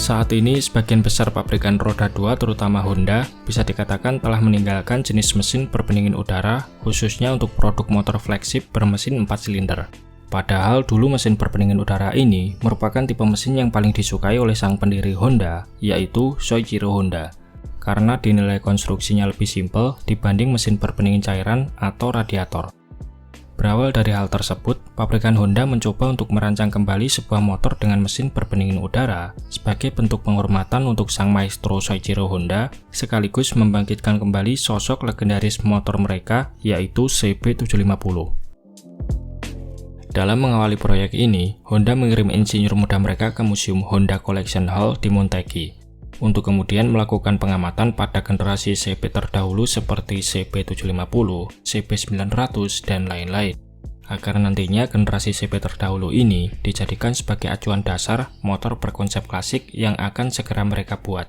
Saat ini, sebagian besar pabrikan roda 2 terutama Honda bisa dikatakan telah meninggalkan jenis mesin berpendingin udara khususnya untuk produk motor flagship bermesin 4 silinder. Padahal dulu mesin berpendingin udara ini merupakan tipe mesin yang paling disukai oleh sang pendiri Honda, yaitu Soichiro Honda, karena dinilai konstruksinya lebih simpel dibanding mesin berpendingin cairan atau radiator. Berawal dari hal tersebut, pabrikan Honda mencoba untuk merancang kembali sebuah motor dengan mesin berpendingin udara sebagai bentuk penghormatan untuk sang maestro Soichiro Honda, sekaligus membangkitkan kembali sosok legendaris motor mereka, yaitu CB750. Dalam mengawali proyek ini, Honda mengirim insinyur muda mereka ke Museum Honda Collection Hall di Montegi, untuk kemudian melakukan pengamatan pada generasi CB terdahulu seperti CB750, CB900, dan lain-lain, agar nantinya generasi CB terdahulu ini dijadikan sebagai acuan dasar motor berkonsep klasik yang akan segera mereka buat.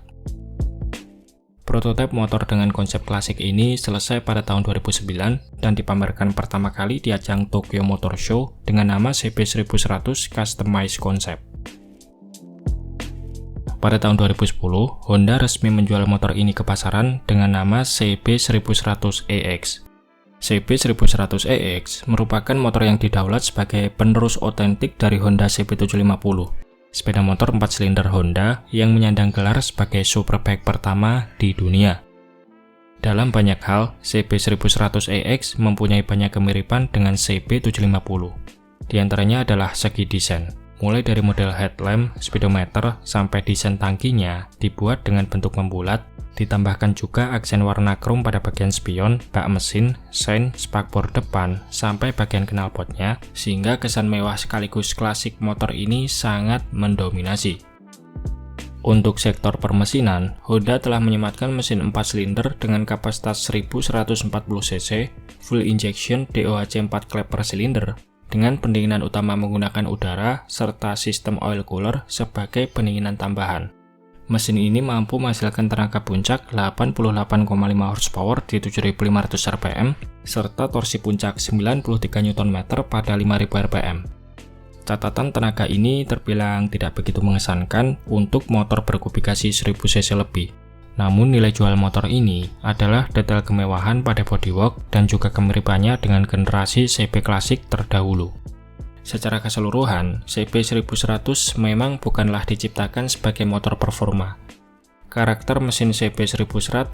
Prototipe motor dengan konsep klasik ini selesai pada tahun 2009 dan dipamerkan pertama kali di ajang Tokyo Motor Show dengan nama CB1100 Customized Concept. Pada tahun 2010, Honda resmi menjual motor ini ke pasaran dengan nama CB1100EX. CB1100EX merupakan motor yang didaulat sebagai penerus otentik dari Honda CB750, sepeda motor 4 silinder Honda yang menyandang gelar sebagai superbike pertama di dunia. Dalam banyak hal, CB1100EX mempunyai banyak kemiripan dengan CB750. Di antaranya adalah segi desain. Mulai dari model headlamp, speedometer, sampai desain tangkinya dibuat dengan bentuk membulat, ditambahkan juga aksen warna krom pada bagian spion, bak mesin, sein, spakbor depan, sampai bagian knalpotnya, sehingga kesan mewah sekaligus klasik motor ini sangat mendominasi. Untuk sektor permesinan, Honda telah menyematkan mesin 4 silinder dengan kapasitas 1140 cc, full injection DOHC 4 klep per silinder, dengan pendinginan utama menggunakan udara serta sistem oil cooler sebagai pendinginan tambahan. Mesin ini mampu menghasilkan tenaga puncak 88,5 horsepower di 7.500 rpm serta torsi puncak 93 Nm pada 5.000 rpm. Catatan tenaga ini terbilang tidak begitu mengesankan untuk motor berkubikasi 1000 cc lebih. Namun nilai jual motor ini adalah detail kemewahan pada bodywork dan juga kemiripannya dengan generasi CB klasik terdahulu. Secara keseluruhan, CB1100 memang bukanlah diciptakan sebagai motor performa. Karakter mesin CB1100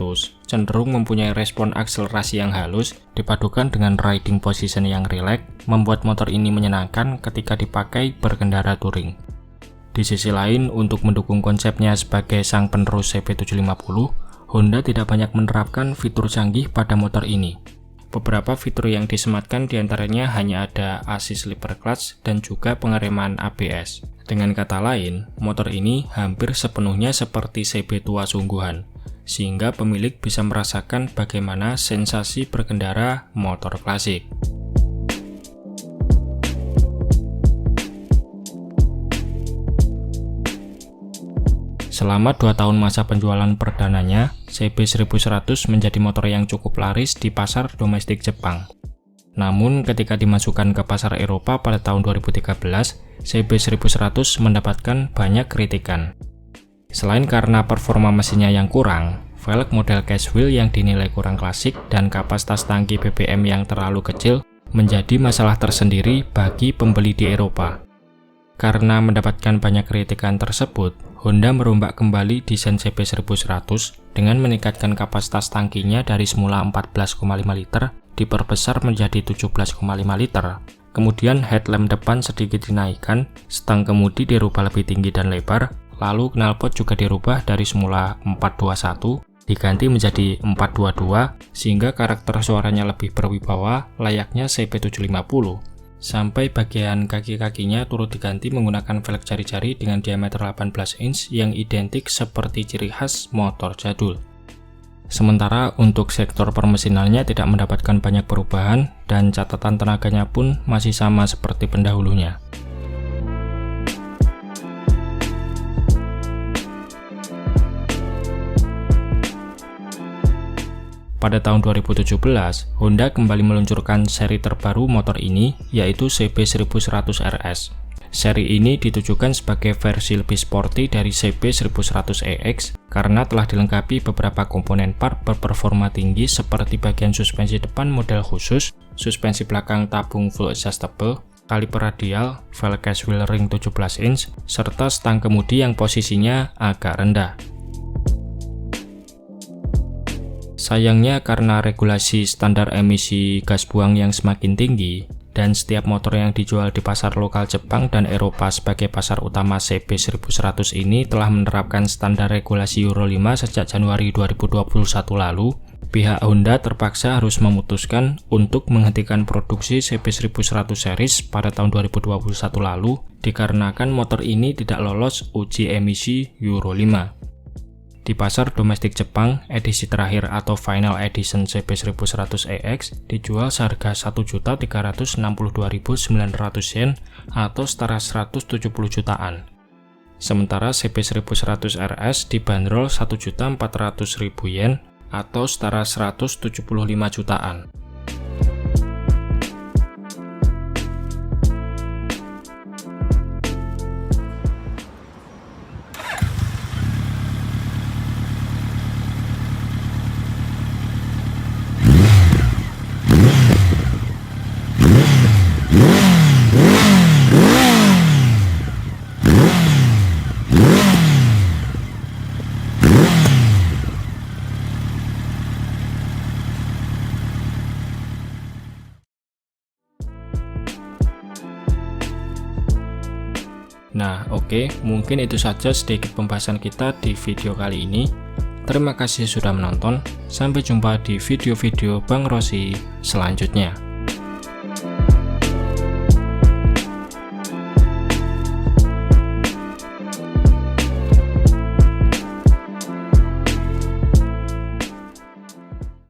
cenderung mempunyai respon akselerasi yang halus dipadukan dengan riding position yang rileks, membuat motor ini menyenangkan ketika dipakai berkendara touring. Di sisi lain, untuk mendukung konsepnya sebagai sang penerus CB750, Honda tidak banyak menerapkan fitur canggih pada motor ini. Beberapa fitur yang disematkan diantaranya hanya ada assist slipper clutch dan juga pengereman ABS. Dengan kata lain, motor ini hampir sepenuhnya seperti CB tua sungguhan, sehingga pemilik bisa merasakan bagaimana sensasi berkendara motor klasik. Selama 2 tahun masa penjualan perdananya, CB1100 menjadi motor yang cukup laris di pasar domestik Jepang. Namun, ketika dimasukkan ke pasar Eropa pada tahun 2013, CB1100 mendapatkan banyak kritikan. Selain karena performa mesinnya yang kurang, velg model cashwheel yang dinilai kurang klasik dan kapasitas tangki BBM yang terlalu kecil menjadi masalah tersendiri bagi pembeli di Eropa. Karena mendapatkan banyak kritikan tersebut, Honda merombak kembali desain CB1100 dengan meningkatkan kapasitas tangkinya dari semula 14,5 liter diperbesar menjadi 17,5 liter. Kemudian headlamp depan sedikit dinaikkan, stang kemudi dirubah lebih tinggi dan lebar, lalu knalpot juga dirubah dari semula 421 diganti menjadi 422 sehingga karakter suaranya lebih berwibawa layaknya CB750. Sampai bagian kaki-kakinya turut diganti menggunakan velg jari-jari dengan diameter 18 inch yang identik seperti ciri khas motor jadul. Sementara untuk sektor permesinannya tidak mendapatkan banyak perubahan dan catatan tenaganya pun masih sama seperti pendahulunya. Pada tahun 2017, Honda kembali meluncurkan seri terbaru motor ini, yaitu CB1100 RS. Seri ini ditujukan sebagai versi lebih sporty dari CB1100EX karena telah dilengkapi beberapa komponen part berperforma tinggi seperti bagian suspensi depan model khusus, suspensi belakang tabung full adjustable, kaliper radial, velg case wheel ring 17 inch, serta stang kemudi yang posisinya agak rendah. Sayangnya karena regulasi standar emisi gas buang yang semakin tinggi, dan setiap motor yang dijual di pasar lokal Jepang dan Eropa sebagai pasar utama CB1100 ini telah menerapkan standar regulasi Euro 5 sejak Januari 2021 lalu, pihak Honda terpaksa harus memutuskan untuk menghentikan produksi CB1100 series pada tahun 2021 lalu dikarenakan motor ini tidak lolos uji emisi Euro 5. Di pasar domestik Jepang, edisi terakhir atau Final Edition CB1100EX dijual seharga 1.362.900 yen atau setara 170 jutaan. Sementara CB1100RS dibanderol 1.400.000 yen atau setara 175 jutaan. Nah, oke, mungkin itu saja sedikit pembahasan kita di video kali ini. Terima kasih sudah menonton. Sampai jumpa di video-video Bang Rossi selanjutnya.